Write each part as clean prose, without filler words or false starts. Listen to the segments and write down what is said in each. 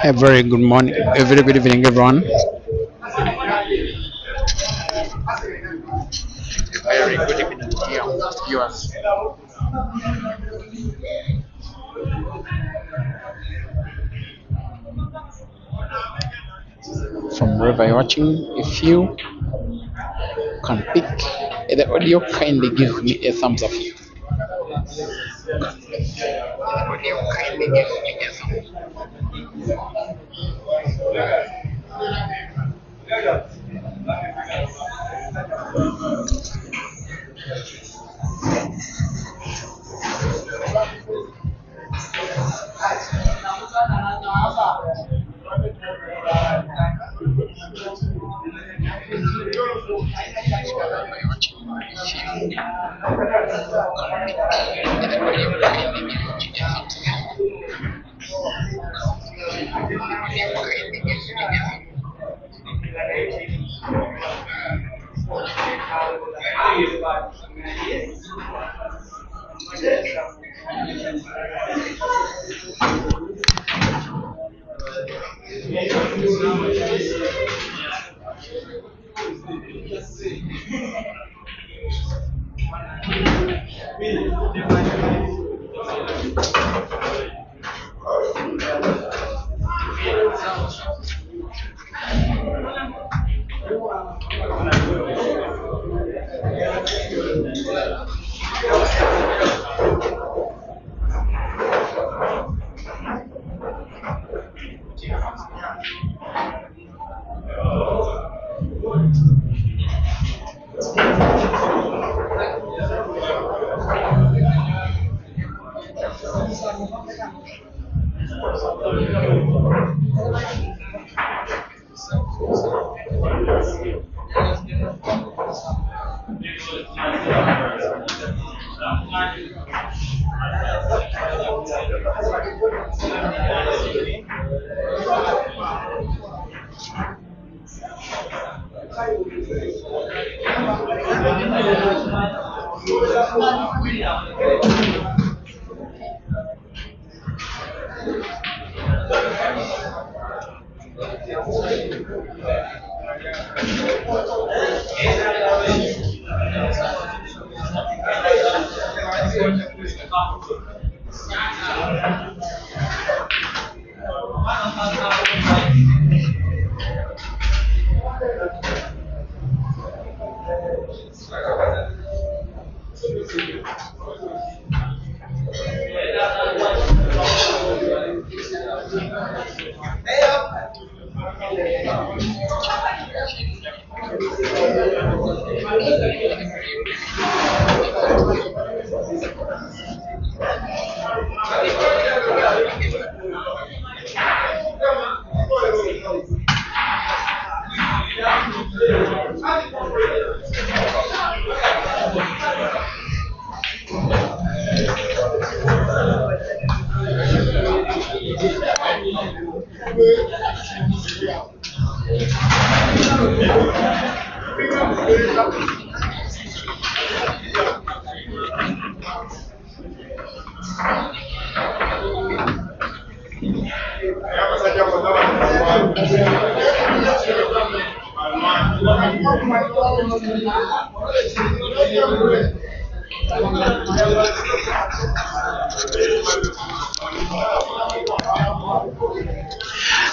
A very good morning, a very good evening, everyone. Very good evening, dear viewers. From wherever you're watching, if you can pick the audio, kindly give me a thumbs up.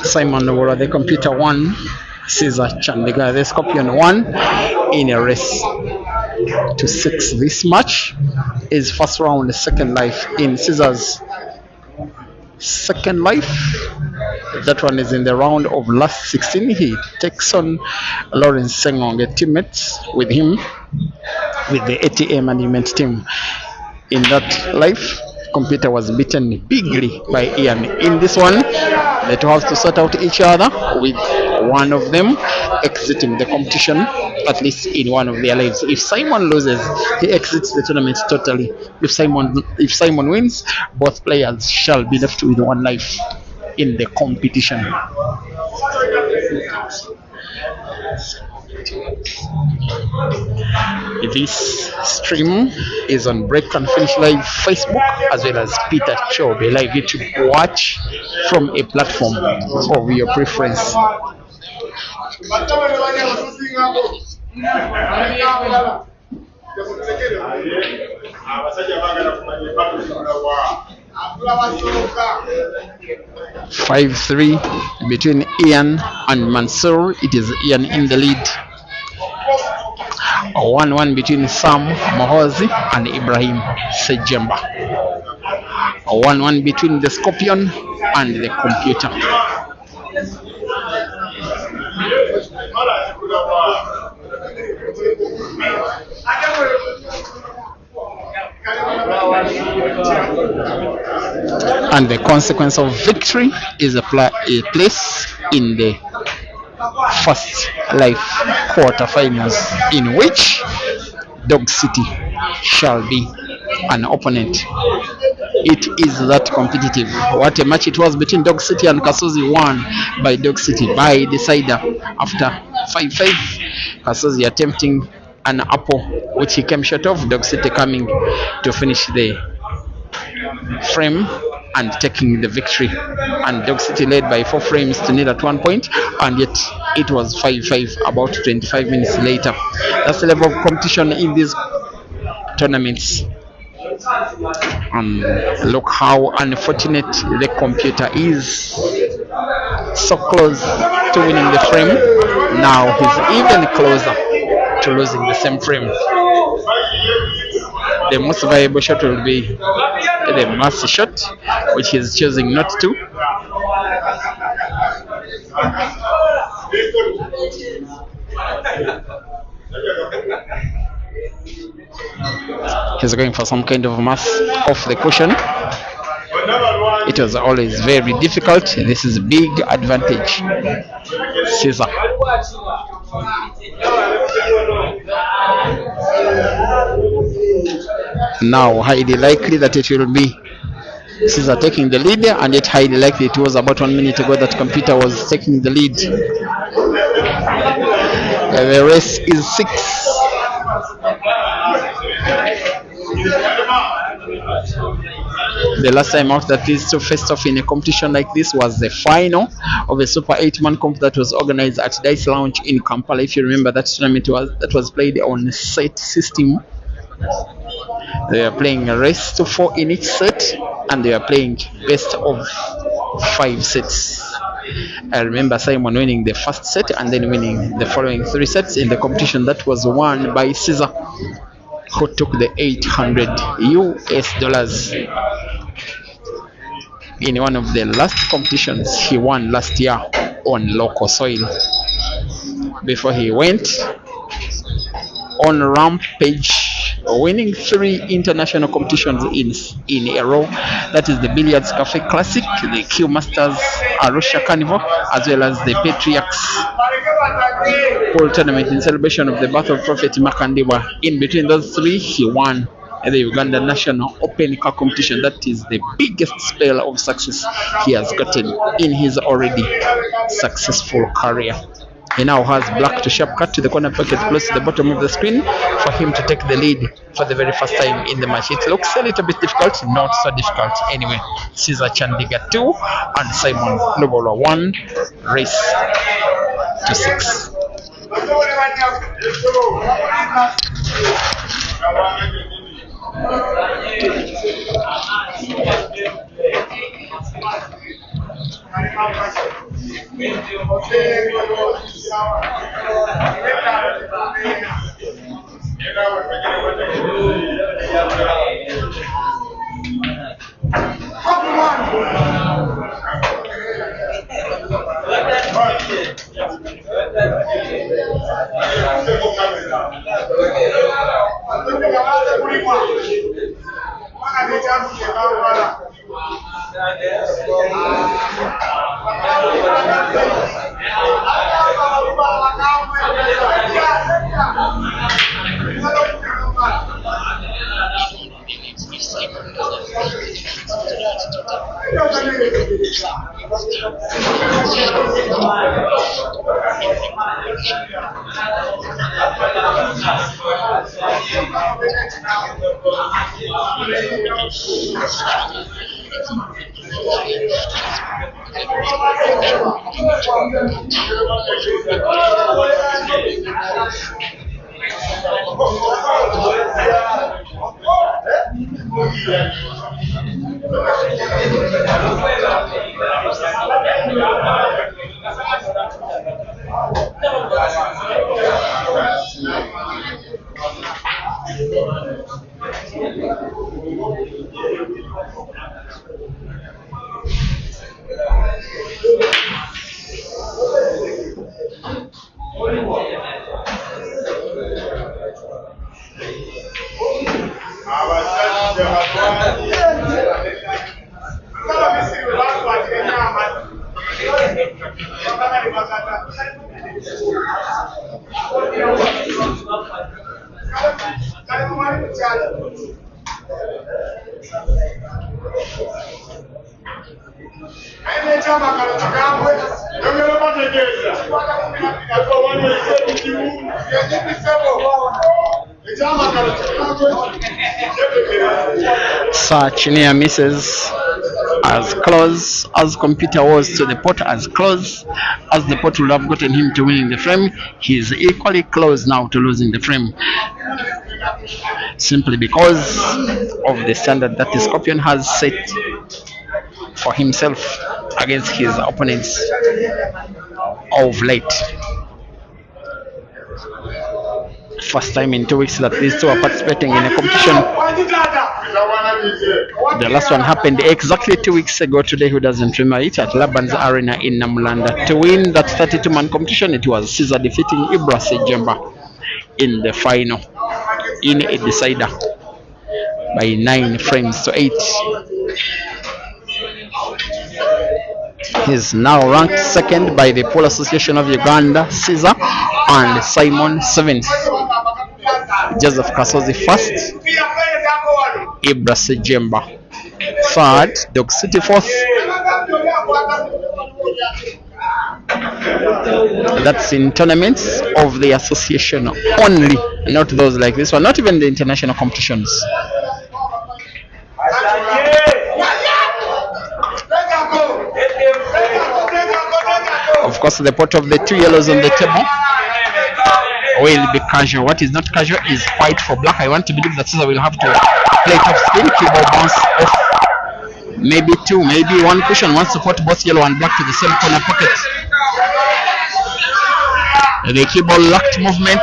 Simon Wara, the computer one, Caesar Chandigarh, the Scorpion one, in a race to 6. This match is first round, second life in Caesar's second life. That one is in the round of last 16. He takes on Lawrence Sengong, teammates with him. with the ATA management team. In that life, Computer was beaten bigly by Ian. In this one, they two have to sort out each other, with one of them exiting the competition at least in one of their lives. If Simon loses, he exits the tournament totally. If Simon wins, both players shall be left with one life in the competition. This stream is on Break and Finish Live Facebook as well as Peter Chobe Live YouTube. Watch from a platform of your preference. 5-3 between Ian and Mansour. It is Ian in the lead. 1-1 between Sam Mohozi and Ibrahim Sejemba. 1-1 between the Scorpion and the Computer. And the consequence of victory is a place in the first life quarterfinals, in which Dog City shall be an opponent. It is that competitive. What a match it was between Dog City and Kasozi, won by Dog City by decider after 5-5. Kasozi attempting an apple which he came short of, Dog City coming to finish the frame and taking the victory, and Dog City led by 4 frames to nil at one point, and yet it was 5-5 about 25 minutes later. That's the level of competition in these tournaments. Look how unfortunate the Computer is. So close to winning the frame. Now he's even closer to losing the same frame. The most viable shot will be the mercy shot, which he's choosing not to. He's going for some kind of mass off the cushion. It was always very difficult. This is a big advantage. Caesar. Now highly likely that it will be Caesar taking the lead, and yet highly likely it was about 1 minute ago that Computer was taking the lead. The race is 6. The last time out that these two faced off in a competition like this was the final of a Super 8-man comp that was organized at Dice Lounge in Kampala. If you remember, that tournament that was played on a set system. They are playing a race to 4 in each set, and they are playing best of 5 sets. I remember Simon winning the first set and then winning the following 3 sets in the competition that was won by Caesar, who took the $800 US in one of the last competitions he won last year on local soil, before he went on rampage, winning 3 international competitions in a row. That is the Billiards Cafe Classic, the Q Masters Arusha Carnival, as well as the Patriarchs Pool Tournament in celebration of the birth of Prophet Makandiwa. In between those 3, he won the Uganda National Open Car Competition. That is the biggest spell of success he has gotten in his already successful career. He now has black to sharp cut to the corner pocket close to the bottom of the screen for him to take the lead for the very first time in the match. It looks a little bit difficult, not so difficult anyway. Caesar Chandiga 2 and Simon Lobola 1, race to 6. Such near misses, as close as computer was to the pot, as close as the pot would have gotten him to winning the frame, he is equally close now to losing the frame, simply because of the standard that the Scorpion has set for himself against his opponents of late. First time in 2 weeks that these two are participating in a competition. The last one happened exactly 2 weeks ago today, who doesn't remember it, at Laban's Arena in Namulanda. To win that 32-man competition, it was Caesar defeating Ibra Sejemba in the final in a decider by 9 frames to 8. He's now ranked second by the Pole Association of Uganda, Caesar and Simon 7th. Joseph Kasozi first, Ibra Sejemba third, Dog City fourth. That's in tournaments of the association only, not those like this one, not even the international competitions. Of course, the pot of the two yellows on the table will be casual. What is not casual is white for black. I want to believe that Caesar will have to play top spin, cue ball bounce off. Maybe two, maybe one cushion wants to put both yellow and black to the same corner pocket. The cue ball lacked movement,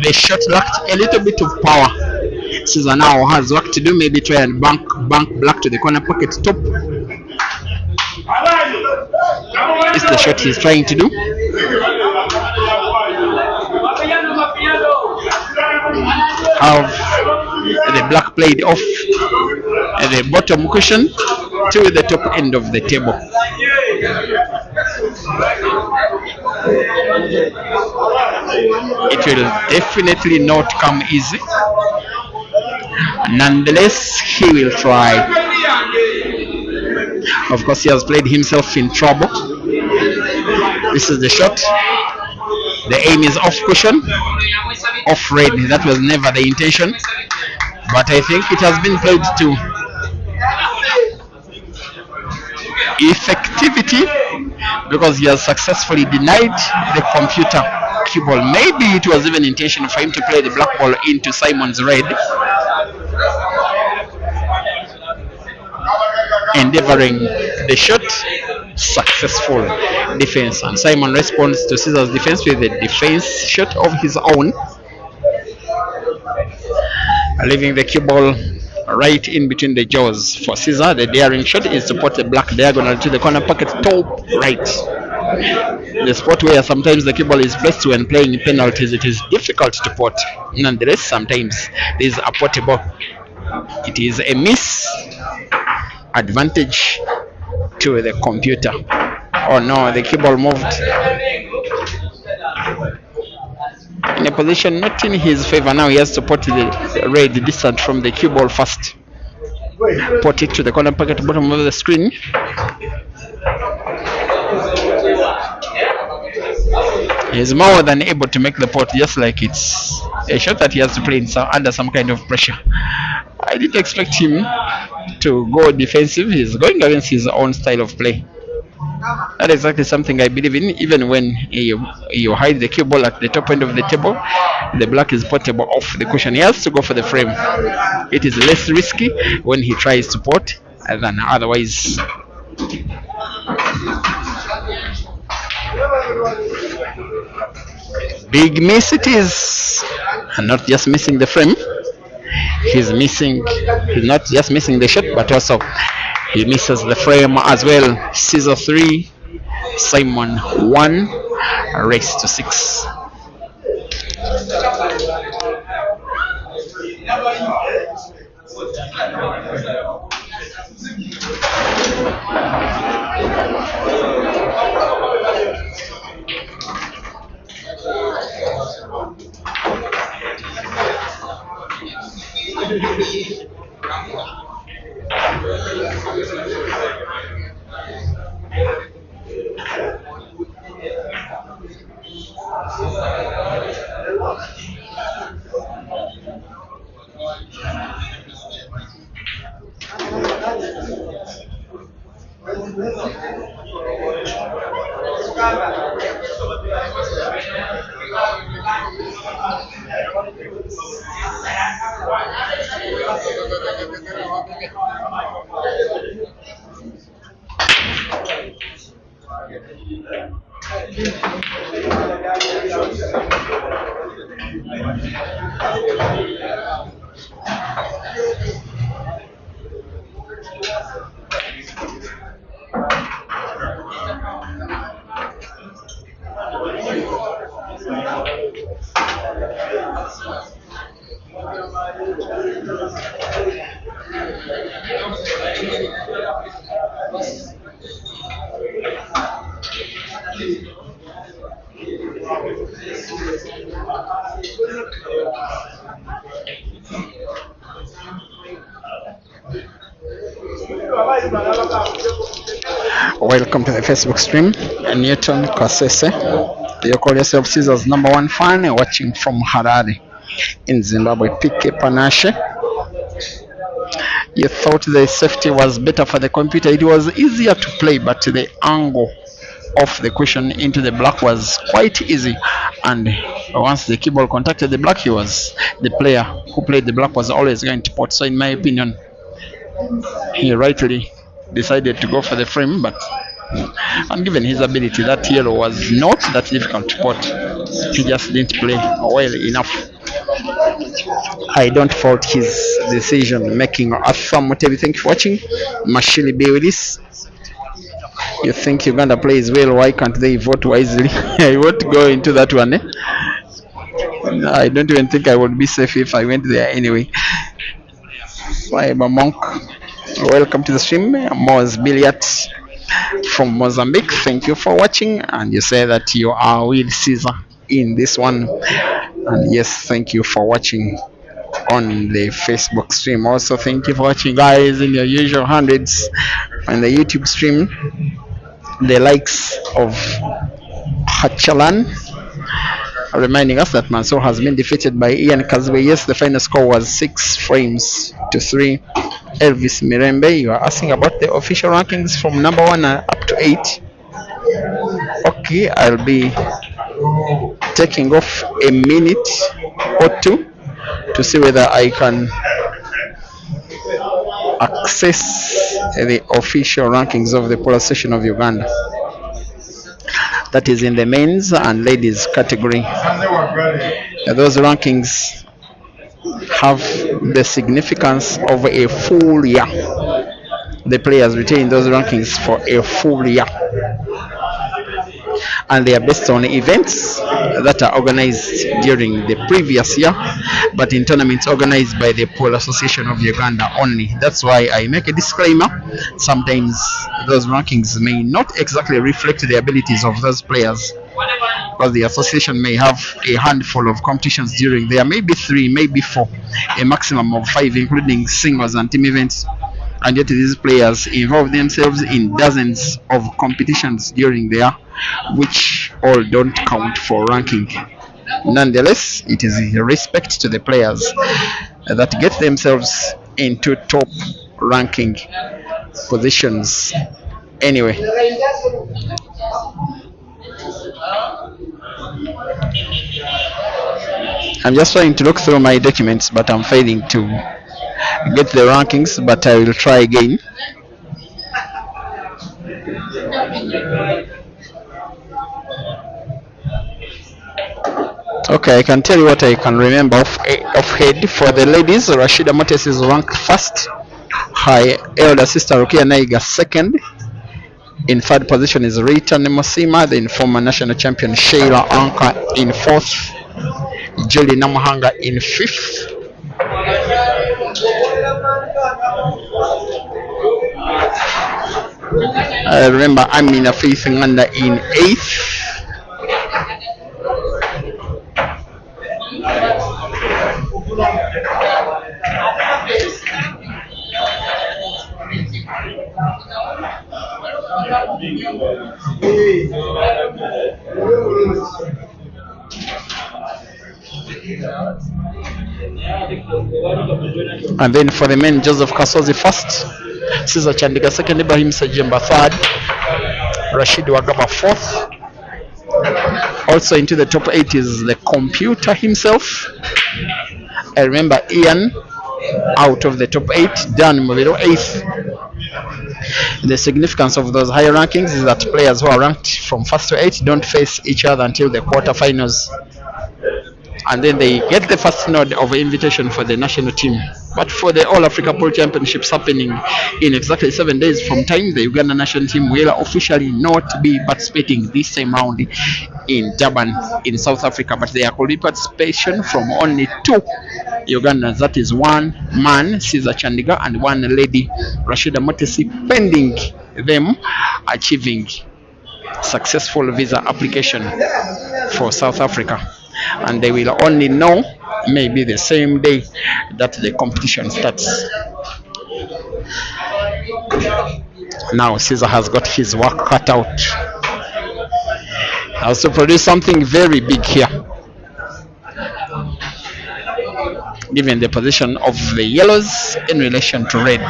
the shot lacked a little bit of power. Caesar now has work to do, maybe try and bank black to the corner pocket top. This is the shot he's trying to do. Have the black played off the bottom cushion to the top end of the table. It will definitely not come easy. Nonetheless, he will try. Of course, he has played himself in trouble. This is the shot. The aim is off cushion, off red. That was never the intention, but I think it has been played to effectivity because he has successfully denied the computer cue ball. Maybe it was even intention for him to play the black ball into Simon's red, endeavoring the shot. Successful defense, and Simon responds to Caesar's defense with a defense shot of his own, leaving the cue ball right in between the jaws. For Caesar, the daring shot is to put the black diagonal to the corner pocket top right. The spot where sometimes the cue ball is placed when playing penalties, it is difficult to put. Nonetheless, sometimes there is a portable. It is a miss. Advantage to the computer. Oh no, the cue ball moved in a position not in his favor. Now he has to put the red distant from the cue ball first. Put it to the corner pocket bottom of the screen. He's more than able to make the pot, just like it's a shot that he has to play under some kind of pressure. I didn't expect him to go defensive. He's going against his own style of play. That is exactly something I believe in. Even when you hide the cue ball at the top end of the table, the black is portable off the cushion. He has to go for the frame. It is less risky when he tries to pot than otherwise. Big miss it is, and not just missing the frame. He's not just missing the shot, but also he misses the frame as well. Scissor 3, Simon 1, race to 6. Welcome to the Facebook stream. Newton Kasese. You call yourself Caesar's #1 fan, watching from Harare in Zimbabwe. PK Panache. You thought the safety was better for the computer. It was easier to play, but the angle of the cushion into the black was quite easy. And once the cue ball contacted the black, the player who played the black was always going to pot. So in my opinion, he rightly decided to go for the frame, but and given his ability, that yellow was not that difficult to pot. He just didn't play well enough. I don't fault his decision making. Afam Mutebi, thank you for watching. Mashili Bewidis. You think Uganda plays well, why can't they vote wisely? I won't go into that one. I don't even think I would be safe if I went there anyway. Fiber Monk, welcome to the stream. Moz Billiat from Mozambique, thank you for watching. And you say that you are with Caesar in this one. And yes, thank you for watching on the Facebook stream. Also, thank you for watching, guys, in your usual hundreds on the YouTube stream. The likes of Hachalan reminding us that Mansour has been defeated by Ian Kazwe. Yes, the final score was 6 frames to 3. Elvis Mirembe, you are asking about the official rankings from #1 up to 8. Okay, I'll be taking off a minute or two to see whether I can access the official rankings of the Polo Association of Uganda. That is in the men's and ladies category. Those rankings have the significance of a full year. The players retain those rankings for a full year, and they are based on events that are organized during the previous year, but in tournaments organized by the Polo Association of Uganda only. That's why I make a disclaimer. Sometimes those rankings may not exactly reflect the abilities of those players, because the association may have a handful of competitions during there, maybe 3, maybe 4, a maximum of 5, including singles and team events. and yet these players involve themselves in dozens of competitions during the year, which all don't count for ranking. Nonetheless, it is a respect to the players that get themselves into top ranking positions. Anyway, I'm just trying to look through my documents, but I'm failing to get the rankings. But I will try again. Okay, I can tell you what I can remember of head. For the ladies, Rashida Motes is ranked first. Her elder sister Rukia Naiga second. In third position is Rita Nemosima, then former national champion Sheila Anka in fourth. Julie Namuhanga in fifth. I remember Amina Faith Nganda in eighth. And then for the men, Joseph Kasozi first, Cesar Chandiga second, Ibrahim Sajemba third, Rashid Wagaba fourth. Also into the top 8 is the computer himself. I remember Ian out of the top 8, Dan Mubiro 8th. The significance of those higher rankings is that players who are ranked from 1st to 8th don't face each other until the quarterfinals. And then they get the first nod of invitation for the national team. But for the All Africa Pool Championships happening in exactly 7 days from time, the Uganda national team will officially not be participating this time round in Durban in South Africa, but they are calling participation from only 2 Ugandans. That is one man, Caesar Chandiga, and one lady, Rashida Motesi, pending them achieving successful visa application for South Africa. And they will only know maybe the same day that the competition starts. Now Caesar has got his work cut out. Has to produce something very big here, given the position of the yellows in relation to red.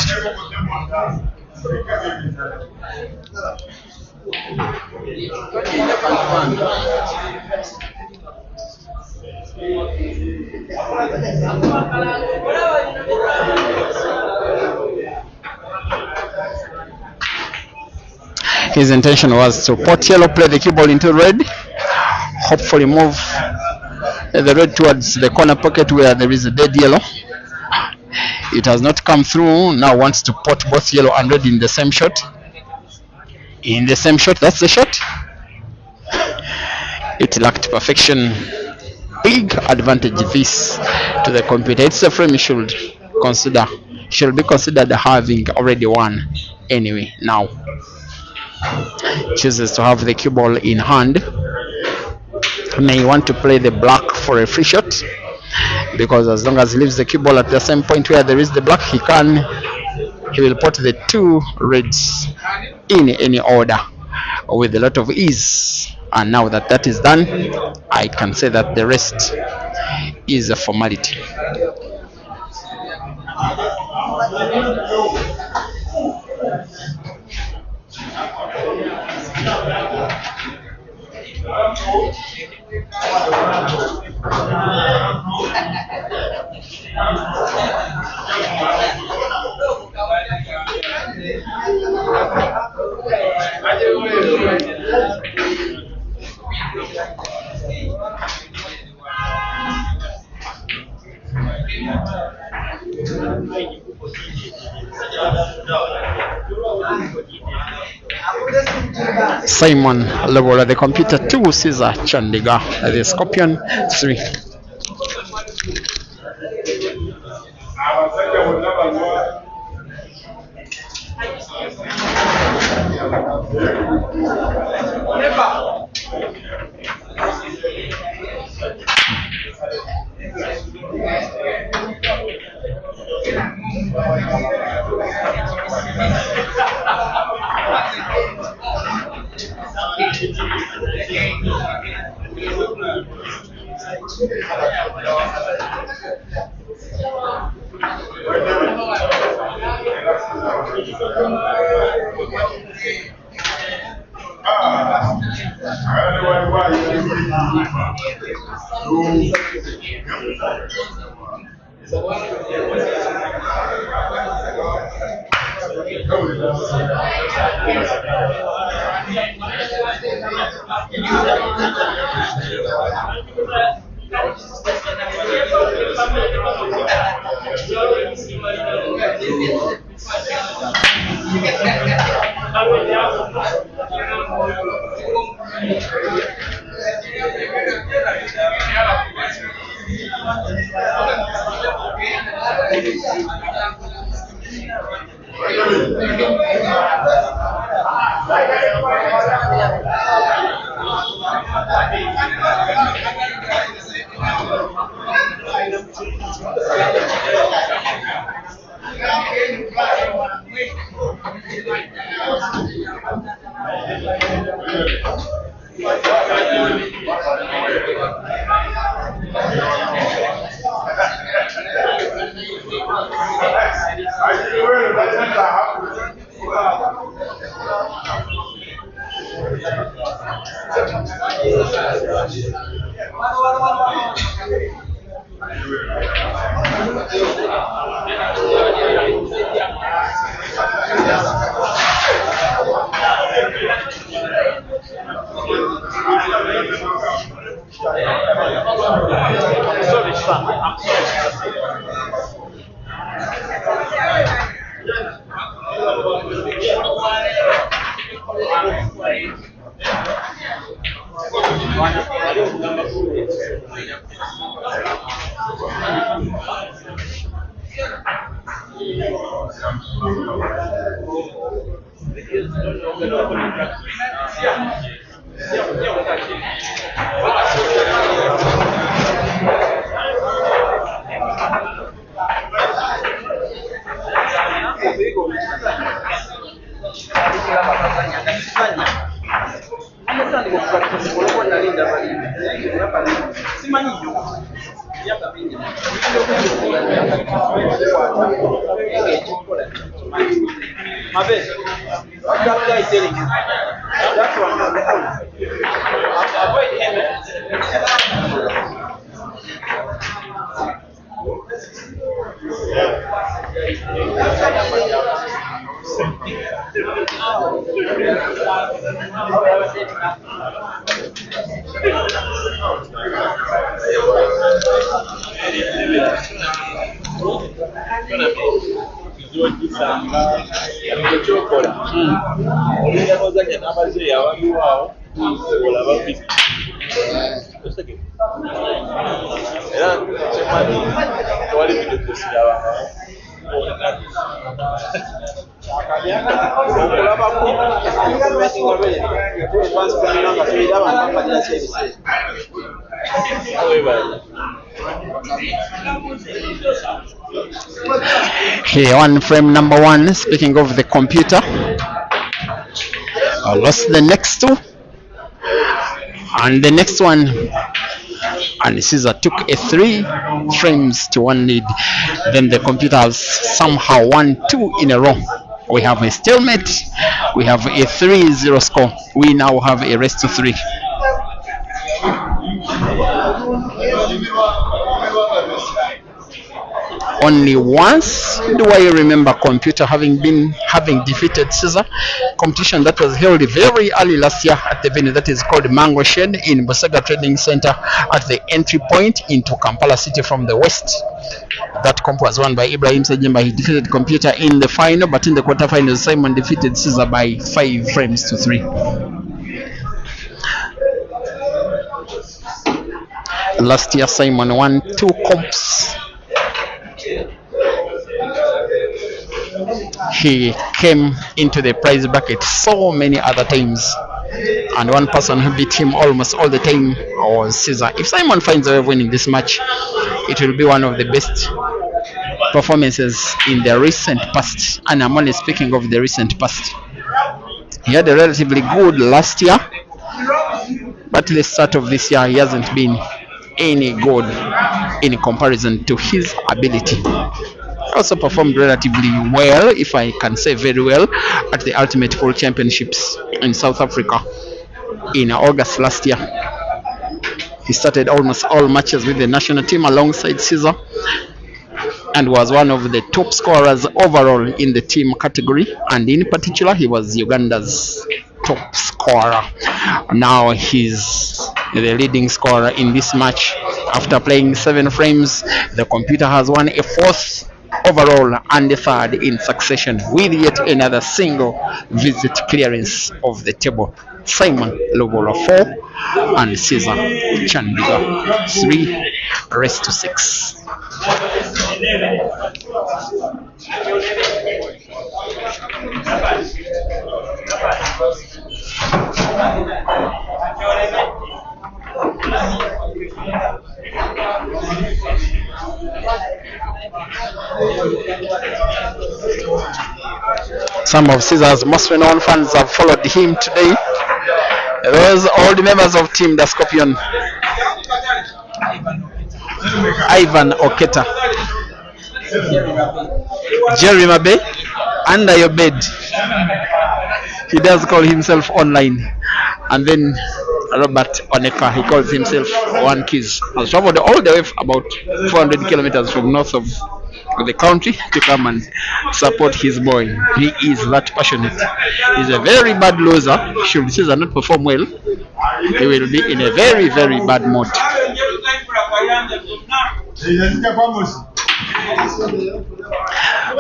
His intention was to pot yellow, play the cue ball into red, hopefully move the red towards the corner pocket where there is a dead yellow. It has not come through. Now wants to pot both yellow and red in the same shot. In the same shot, that's the shot. It lacked perfection. Big advantage this to the computer. It's a frame should be considered having already won anyway. Now chooses to have the cue ball in hand. May want to play the black for a free shot, because as long as he leaves the cue ball at the same point where there is the black, he will put the 2 reds in any order with a lot of ease. And now that that is done, I can say that the rest is a formality. Simon Lebola, the computer 2, Caesar Chandiga, the Scorpion 3. Here on frame number 1, speaking of the computer, I lost the next two, and the next one, and Caesar took a 3 frames to 1 lead. Then the computer has somehow won 2 in a row. We have a stalemate, we have a 3-0 score. We now have a race to 3. Only once do I remember computer having defeated Caesar. Competition that was held very early last year at the venue that is called Mango Shed in Busega Trading Center at the entry point into Kampala City from the west. That comp was won by Ibrahim Sejemba. He defeated computer in the final, but in the quarterfinals Simon defeated Caesar by 5 frames to 3. Last year Simon won 2 comps. He came into the prize bracket so many other times, and one person who beat him almost all the time was Caesar. If Simon finds a way of winning this match, it will be one of the best performances in the recent past, and I'm only speaking of the recent past. He had a relatively good last year, but the start of this year he hasn't been any good in comparison to his ability. Also performed relatively well, if I can say very well, at the Ultimate Pool Championships in South Africa in August last year. He started almost all matches with the national team alongside Caesar and was one of the top scorers overall in the team category, and in particular he was Uganda's top scorer. Now he's the leading scorer in this match. After playing 7 frames, the computer has won a 4th overall and a 3rd in succession, with yet another single visit clearance of the table. Simon Lobola 4 and Caesar Chandiga 3 race to 6. Some of Caesar's most renowned fans have followed him today. Those old members of Team the Scorpion. Ivan Oketa, Jerry Mabe, under your bed. He does call himself online. And then Robert Oneka, he calls himself One Keys. Has traveled all the way about 400 kilometers from north of the country to come and support his boy. He is that passionate. He's a very bad loser. Should Caesar not perform well, he will be in a very, very bad mood.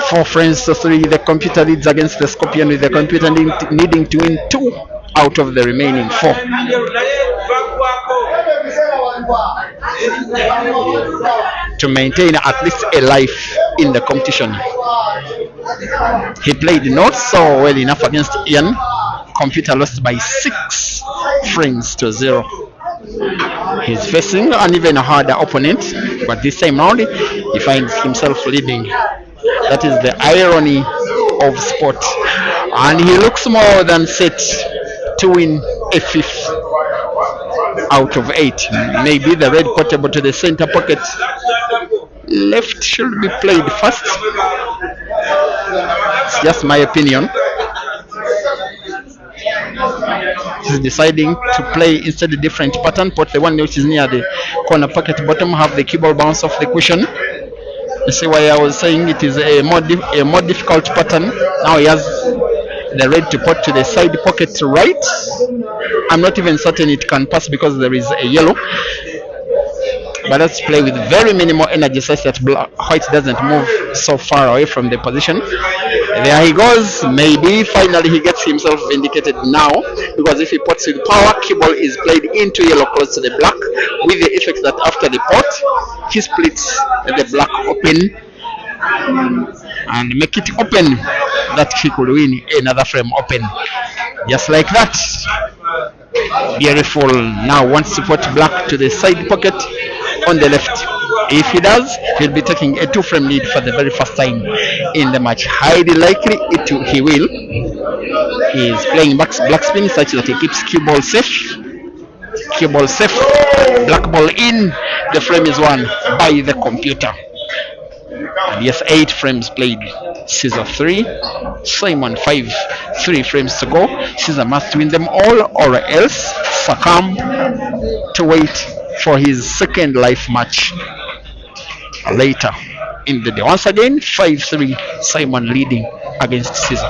4 frames to 3, the computer leads against the Scorpion, with the computer needing to win 2 out of the remaining 4 to maintain at least a life in the competition. He played not so well enough against Ian. Computer lost by 6 frames to 0. He's facing an even harder opponent, but this time round he finds himself leading. That is the irony of sport, and he looks more than set to win a 5th out of 8. Maybe the red portable to the center pocket left should be played first. It's just my opinion. He's deciding to play instead a different pattern. Put the one which is near the corner pocket bottom, have the cue ball bounce off the cushion. You see why I was saying it is a more difficult pattern. Now he has the red to put to the side pocket right. I'm not even certain it can pass because there is a yellow. But let's play with very minimal energy such that white doesn't move so far away from the position. There he goes. Maybe finally he gets himself vindicated now, because if he puts with power, cue ball is played into yellow close to the black, with the effect that after the pot he splits the black open and make it open, that he could win another frame open just like that. Beautiful. Now wants to put black to the side pocket on the left. If he does, he'll be taking a 2-frame lead for the very first time in the match. Highly likely he will. He is playing black spin such that he keeps cue ball safe. Cue ball safe. Black ball in. The frame is won by the computer. And yes, 8 frames played. Caesar 3, Simon 5. 3 frames to go. Caesar must win them all or else succumb to wait for his second life match later in the day. Once again, 5-3, Simon leading against Caesar.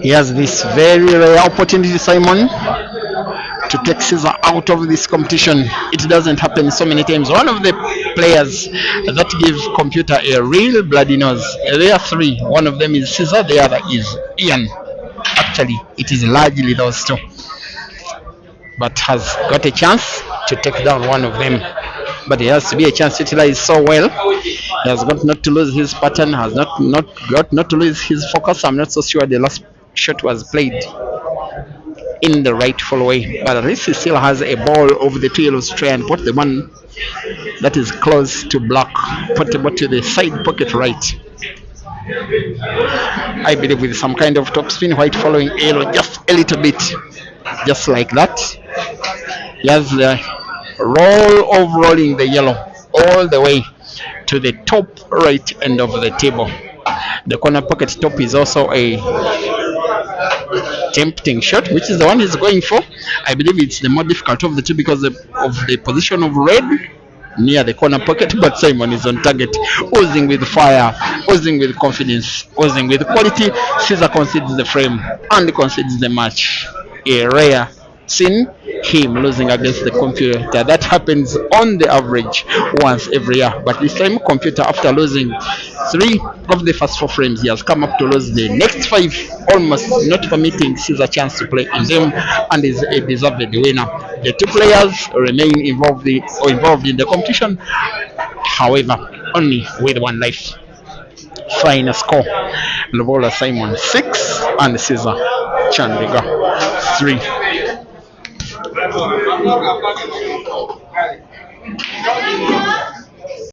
He has this very rare opportunity, Simon, to take Caesar out of this competition. It doesn't happen so many times. One of the players that give computer a real bloody nose. There are three. One of them is Caesar, the other is Ian. Actually, it is largely those two. But has got a chance to take down one of them. But he has to be a chance utilized so well. He has got not to lose his pattern, has not got not to lose his focus. I'm not so sure the last shot was played in the rightful way. But at least he still has a ball over the tail of try and put the one that is close to block, put the ball to the side pocket right. I believe with some kind of topspin, white following yellow just a little bit, just like that. He has the roll of rolling the yellow all the way to the top right end of the table. The corner pocket top is also a tempting shot, which is the one he's going for. I believe it's the more difficult of the two because of the position of red near the corner pocket, but Simon is on target, oozing with fire, oozing with confidence, oozing with quality. Caesar concedes the frame and concedes the match. A rare scene, him losing against the computer. That happens on the average once every year, but this time computer, after losing 3 of the first 4 frames, he has come up to lose the next 5, almost not permitting Caesar a chance to play in them, and is a deserved winner. The 2 players remain involved in the competition, however only with 1 life. Final score: Lobola Simon 6 and Caesar Chandiga 3.